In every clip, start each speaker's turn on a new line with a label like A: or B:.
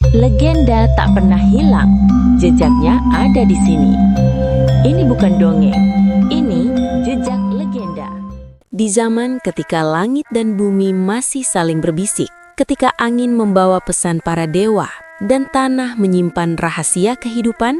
A: Legenda tak pernah hilang, jejaknya ada di sini. Ini bukan dongeng, ini jejak legenda.
B: Di zaman ketika langit dan bumi masih saling berbisik, ketika angin membawa pesan para dewa dan tanah menyimpan rahasia kehidupan,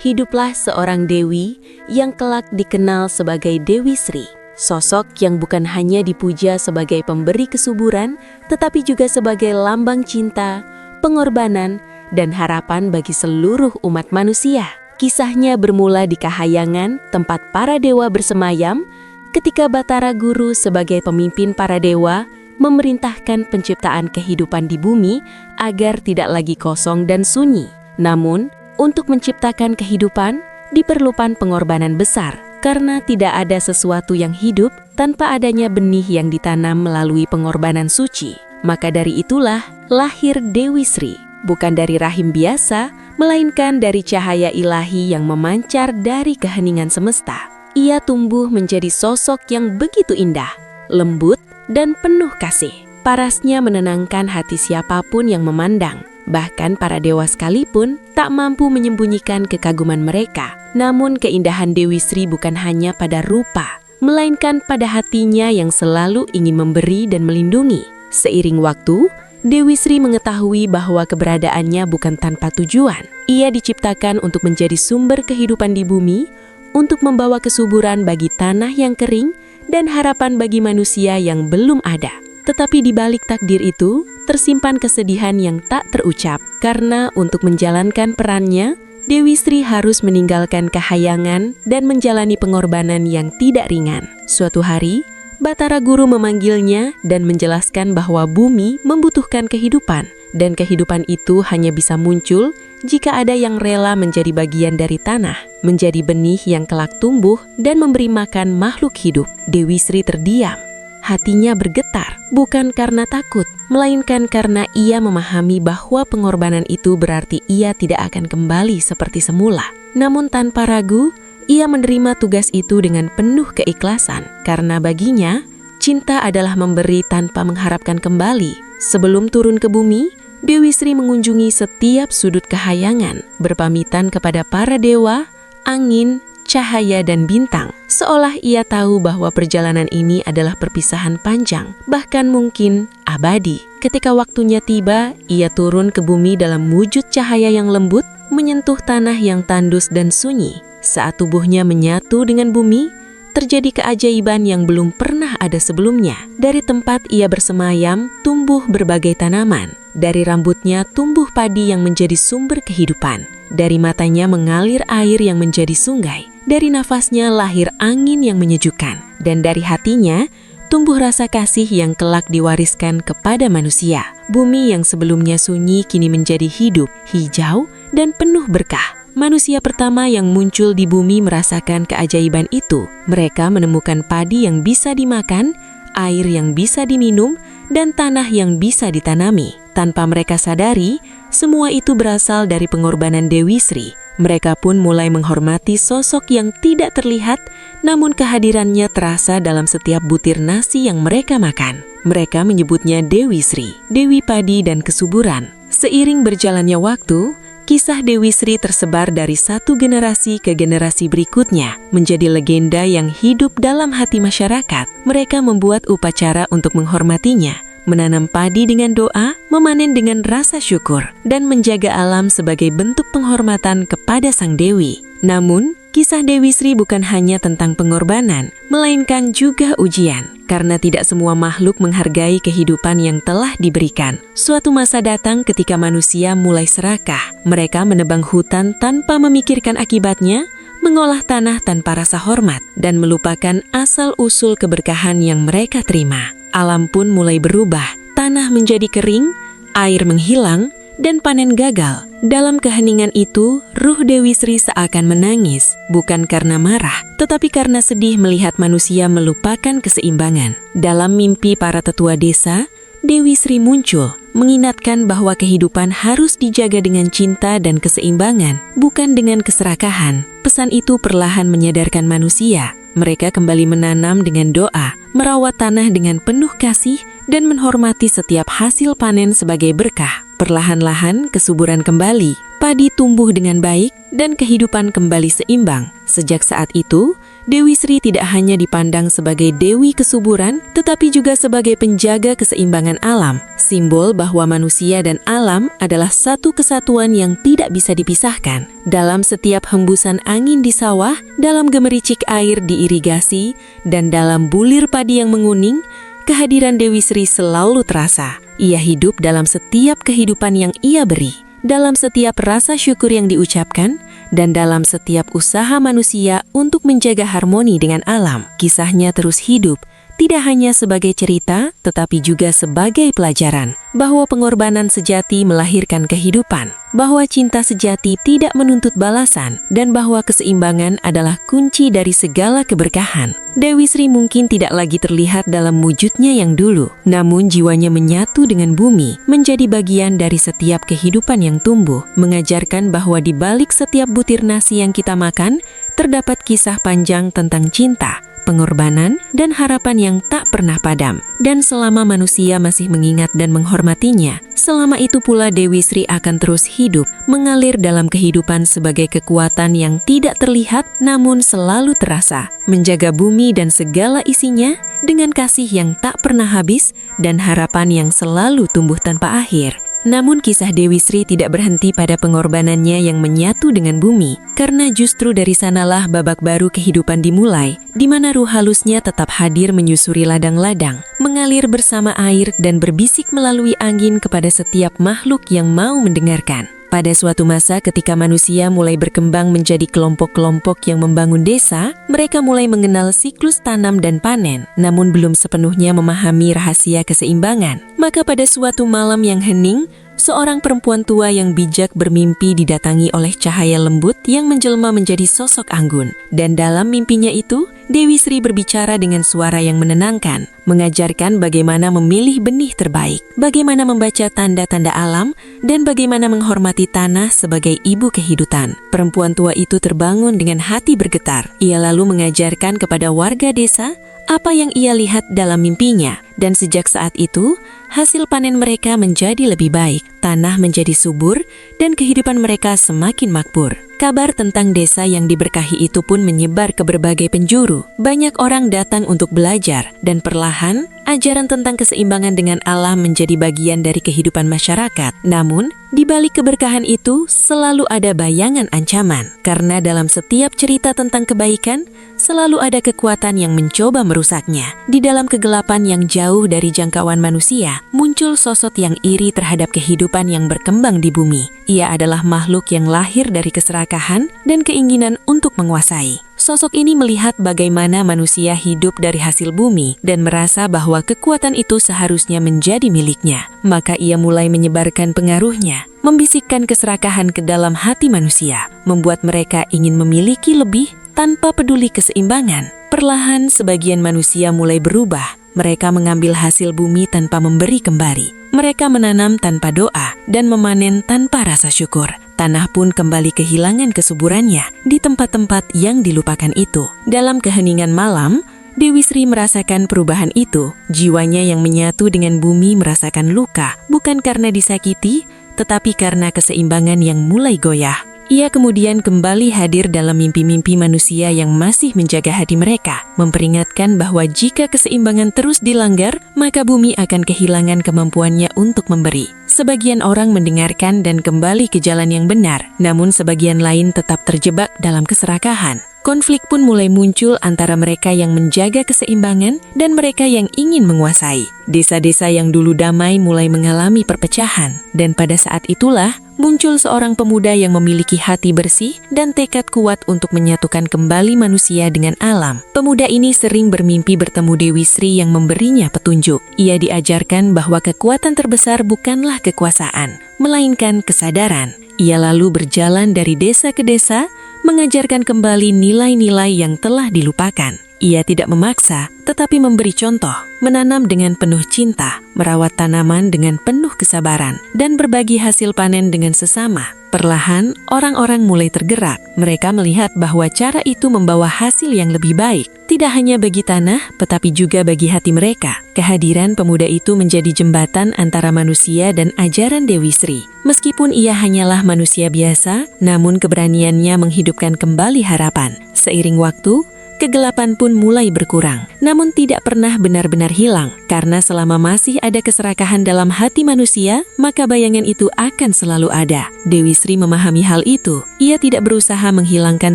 B: hiduplah seorang dewi yang kelak dikenal sebagai Dewi Sri. Sosok yang bukan hanya dipuja sebagai pemberi kesuburan, tetapi juga sebagai lambang cinta, pengorbanan, dan harapan bagi seluruh umat manusia. Kisahnya bermula di Kahyangan, tempat para dewa bersemayam, ketika Batara Guru sebagai pemimpin para dewa memerintahkan penciptaan kehidupan di bumi agar tidak lagi kosong dan sunyi. Namun, untuk menciptakan kehidupan, diperlukan pengorbanan besar, karena tidak ada sesuatu yang hidup tanpa adanya benih yang ditanam melalui pengorbanan suci. Maka dari itulah lahir Dewi Sri, bukan dari rahim biasa, melainkan dari cahaya ilahi yang memancar dari keheningan semesta. Ia tumbuh menjadi sosok yang begitu indah, lembut, dan penuh kasih. Parasnya menenangkan hati siapapun yang memandang. Bahkan para dewa sekalipun tak mampu menyembunyikan kekaguman mereka. Namun keindahan Dewi Sri bukan hanya pada rupa, melainkan pada hatinya yang selalu ingin memberi dan melindungi. Seiring waktu, Dewi Sri mengetahui bahwa keberadaannya bukan tanpa tujuan. Ia diciptakan untuk menjadi sumber kehidupan di bumi, untuk membawa kesuburan bagi tanah yang kering dan harapan bagi manusia yang belum ada. Tetapi di balik takdir itu, tersimpan kesedihan yang tak terucap. Karena untuk menjalankan perannya, Dewi Sri harus meninggalkan Kahyangan dan menjalani pengorbanan yang tidak ringan. Suatu hari, Batara Guru memanggilnya dan menjelaskan bahwa bumi membutuhkan kehidupan, dan kehidupan itu hanya bisa muncul jika ada yang rela menjadi bagian dari tanah, menjadi benih yang kelak tumbuh dan memberi makan makhluk hidup. Dewi Sri terdiam. Hatinya bergetar, bukan karena takut, melainkan karena ia memahami bahwa pengorbanan itu berarti ia tidak akan kembali seperti semula. Namun tanpa ragu, ia menerima tugas itu dengan penuh keikhlasan, karena baginya, cinta adalah memberi tanpa mengharapkan kembali. Sebelum turun ke bumi, Dewi Sri mengunjungi setiap sudut Kahyangan, berpamitan kepada para dewa, angin, cahaya, dan bintang, seolah ia tahu bahwa perjalanan ini adalah perpisahan panjang, bahkan mungkin abadi. Ketika waktunya tiba, ia turun ke bumi dalam wujud cahaya yang lembut, menyentuh tanah yang tandus dan sunyi. Saat tubuhnya menyatu dengan bumi, terjadi keajaiban yang belum pernah ada sebelumnya. Dari tempat ia bersemayam, tumbuh berbagai tanaman. Dari rambutnya tumbuh padi yang menjadi sumber kehidupan. Dari matanya mengalir air yang menjadi sungai. Dari nafasnya lahir angin yang menyejukkan. Dan dari hatinya tumbuh rasa kasih yang kelak diwariskan kepada manusia. Bumi yang sebelumnya sunyi kini menjadi hidup, hijau, dan penuh berkah. Manusia pertama yang muncul di bumi merasakan keajaiban itu. Mereka menemukan padi yang bisa dimakan, air yang bisa diminum, dan tanah yang bisa ditanami. Tanpa mereka sadari, semua itu berasal dari pengorbanan Dewi Sri. Mereka pun mulai menghormati sosok yang tidak terlihat, namun kehadirannya terasa dalam setiap butir nasi yang mereka makan. Mereka menyebutnya Dewi Sri, Dewi Padi dan Kesuburan. Seiring berjalannya waktu, kisah Dewi Sri tersebar dari satu generasi ke generasi berikutnya, menjadi legenda yang hidup dalam hati masyarakat. Mereka membuat upacara untuk menghormatinya, menanam padi dengan doa, memanen dengan rasa syukur, dan menjaga alam sebagai bentuk penghormatan kepada Sang Dewi. Namun, kisah Dewi Sri bukan hanya tentang pengorbanan, melainkan juga ujian. Karena tidak semua makhluk menghargai kehidupan yang telah diberikan. Suatu masa datang ketika manusia mulai serakah. Mereka menebang hutan tanpa memikirkan akibatnya, mengolah tanah tanpa rasa hormat, dan melupakan asal-usul keberkahan yang mereka terima. Alam pun mulai berubah. Tanah menjadi kering, air menghilang, dan panen gagal. Dalam keheningan itu, ruh Dewi Sri seakan menangis, bukan karena marah, tetapi karena sedih melihat manusia melupakan keseimbangan. Dalam mimpi para tetua desa, Dewi Sri muncul, mengingatkan bahwa kehidupan harus dijaga dengan cinta dan keseimbangan, bukan dengan keserakahan. Pesan itu perlahan menyadarkan manusia. Mereka kembali menanam dengan doa, merawat tanah dengan penuh kasih, dan menghormati setiap hasil panen sebagai berkah. Perlahan-lahan kesuburan kembali, padi tumbuh dengan baik, dan kehidupan kembali seimbang. Sejak saat itu, Dewi Sri tidak hanya dipandang sebagai Dewi kesuburan, tetapi juga sebagai penjaga keseimbangan alam, simbol bahwa manusia dan alam adalah satu kesatuan yang tidak bisa dipisahkan. Dalam setiap hembusan angin di sawah, dalam gemericik air di irigasi, dan dalam bulir padi yang menguning, kehadiran Dewi Sri selalu terasa. Ia hidup dalam setiap kehidupan yang ia beri, dalam setiap rasa syukur yang diucapkan, dan dalam setiap usaha manusia untuk menjaga harmoni dengan alam. Kisahnya terus hidup, tidak hanya sebagai cerita, tetapi juga sebagai pelajaran, bahwa pengorbanan sejati melahirkan kehidupan, bahwa cinta sejati tidak menuntut balasan, dan bahwa keseimbangan adalah kunci dari segala keberkahan. Dewi Sri mungkin tidak lagi terlihat dalam wujudnya yang dulu, namun jiwanya menyatu dengan bumi, menjadi bagian dari setiap kehidupan yang tumbuh, mengajarkan bahwa di balik setiap butir nasi yang kita makan, terdapat kisah panjang tentang cinta, pengorbanan, dan harapan yang tak pernah padam. Dan selama manusia masih mengingat dan menghormatinya, selama itu pula Dewi Sri akan terus hidup, mengalir dalam kehidupan sebagai kekuatan yang tidak terlihat namun selalu terasa, menjaga bumi dan segala isinya dengan kasih yang tak pernah habis dan harapan yang selalu tumbuh tanpa akhir. Namun kisah Dewi Sri tidak berhenti pada pengorbanannya yang menyatu dengan bumi, karena justru dari sanalah babak baru kehidupan dimulai, di mana ruh halusnya tetap hadir menyusuri ladang-ladang, mengalir bersama air dan berbisik melalui angin kepada setiap makhluk yang mau mendengarkan. Pada suatu masa ketika manusia mulai berkembang menjadi kelompok-kelompok yang membangun desa, mereka mulai mengenal siklus tanam dan panen, namun belum sepenuhnya memahami rahasia keseimbangan. Maka pada suatu malam yang hening, seorang perempuan tua yang bijak bermimpi didatangi oleh cahaya lembut yang menjelma menjadi sosok anggun. Dan dalam mimpinya itu, Dewi Sri berbicara dengan suara yang menenangkan, mengajarkan bagaimana memilih benih terbaik, bagaimana membaca tanda-tanda alam, dan bagaimana menghormati tanah sebagai ibu kehidupan. Perempuan tua itu terbangun dengan hati bergetar. Ia lalu mengajarkan kepada warga desa apa yang ia lihat dalam mimpinya, dan sejak saat itu, hasil panen mereka menjadi lebih baik, tanah menjadi subur, dan kehidupan mereka semakin makmur. Kabar tentang desa yang diberkahi itu pun menyebar ke berbagai penjuru. Banyak orang datang untuk belajar, dan perlahan, ajaran tentang keseimbangan dengan alam menjadi bagian dari kehidupan masyarakat. Namun, di balik keberkahan itu, selalu ada bayangan ancaman. Karena dalam setiap cerita tentang kebaikan, selalu ada kekuatan yang mencoba merusaknya. Di dalam kegelapan yang jauh dari jangkauan manusia, muncul sosok yang iri terhadap kehidupan yang berkembang di bumi. Ia adalah makhluk yang lahir dari keserakahan dan keinginan untuk menguasai. Sosok ini melihat bagaimana manusia hidup dari hasil bumi dan merasa bahwa kekuatan itu seharusnya menjadi miliknya. Maka ia mulai menyebarkan pengaruhnya, membisikkan keserakahan ke dalam hati manusia, membuat mereka ingin memiliki lebih tanpa peduli keseimbangan. Perlahan sebagian manusia mulai berubah. Mereka mengambil hasil bumi tanpa memberi kembali. Mereka menanam tanpa doa dan memanen tanpa rasa syukur. Tanah pun kembali kehilangan kesuburannya di tempat-tempat yang dilupakan itu. Dalam keheningan malam, Dewi Sri merasakan perubahan itu. Jiwanya yang menyatu dengan bumi merasakan luka, bukan karena disakiti, tetapi karena keseimbangan yang mulai goyah. Ia kemudian kembali hadir dalam mimpi-mimpi manusia yang masih menjaga hati mereka, memperingatkan bahwa jika keseimbangan terus dilanggar, maka bumi akan kehilangan kemampuannya untuk memberi. Sebagian orang mendengarkan dan kembali ke jalan yang benar, namun sebagian lain tetap terjebak dalam keserakahan. Konflik pun mulai muncul antara mereka yang menjaga keseimbangan dan mereka yang ingin menguasai. Desa-desa yang dulu damai mulai mengalami perpecahan, dan pada saat itulah muncul seorang pemuda yang memiliki hati bersih dan tekad kuat untuk menyatukan kembali manusia dengan alam. Pemuda ini sering bermimpi bertemu Dewi Sri yang memberinya petunjuk. Ia diajarkan bahwa kekuatan terbesar bukanlah kekuasaan, melainkan kesadaran. Ia lalu berjalan dari desa ke desa, mengajarkan kembali nilai-nilai yang telah dilupakan. Ia tidak memaksa, tetapi memberi contoh, menanam dengan penuh cinta, merawat tanaman dengan penuh kesabaran, dan berbagi hasil panen dengan sesama. Perlahan, orang-orang mulai tergerak. Mereka melihat bahwa cara itu membawa hasil yang lebih baik, tidak hanya bagi tanah, tetapi juga bagi hati mereka. Kehadiran pemuda itu menjadi jembatan antara manusia dan ajaran Dewi Sri. Meskipun ia hanyalah manusia biasa, namun keberaniannya menghidupkan kembali harapan. Seiring waktu, kegelapan pun mulai berkurang, namun tidak pernah benar-benar hilang. Karena selama masih ada keserakahan dalam hati manusia, maka bayangan itu akan selalu ada. Dewi Sri memahami hal itu. Ia tidak berusaha menghilangkan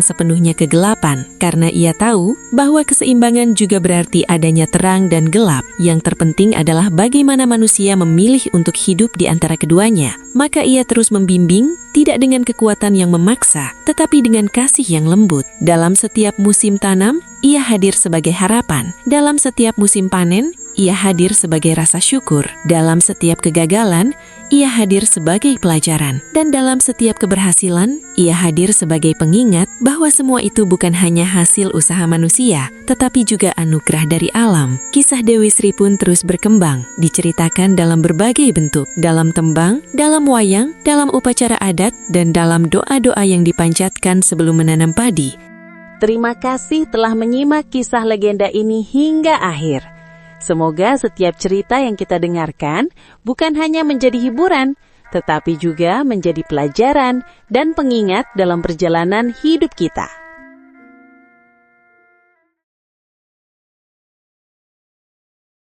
B: sepenuhnya kegelapan, karena ia tahu bahwa keseimbangan juga berarti adanya terang dan gelap. Yang terpenting adalah bagaimana manusia memilih untuk hidup di antara keduanya. Maka ia terus membimbing, tidak dengan kekuatan yang memaksa, tetapi dengan kasih yang lembut. Dalam setiap musim tanam, ia hadir sebagai harapan. Dalam setiap musim panen, ia hadir sebagai rasa syukur. Dalam setiap kegagalan, ia hadir sebagai pelajaran. Dan dalam setiap keberhasilan, ia hadir sebagai pengingat bahwa semua itu bukan hanya hasil usaha manusia, tetapi juga anugerah dari alam. Kisah Dewi Sri pun terus berkembang, diceritakan dalam berbagai bentuk, dalam tembang, dalam wayang, dalam upacara adat, dan dalam doa-doa yang dipanjatkan sebelum menanam padi.
A: Terima kasih telah menyimak kisah legenda ini hingga akhir. Semoga setiap cerita yang kita dengarkan bukan hanya menjadi hiburan, tetapi juga menjadi pelajaran dan pengingat dalam perjalanan hidup kita.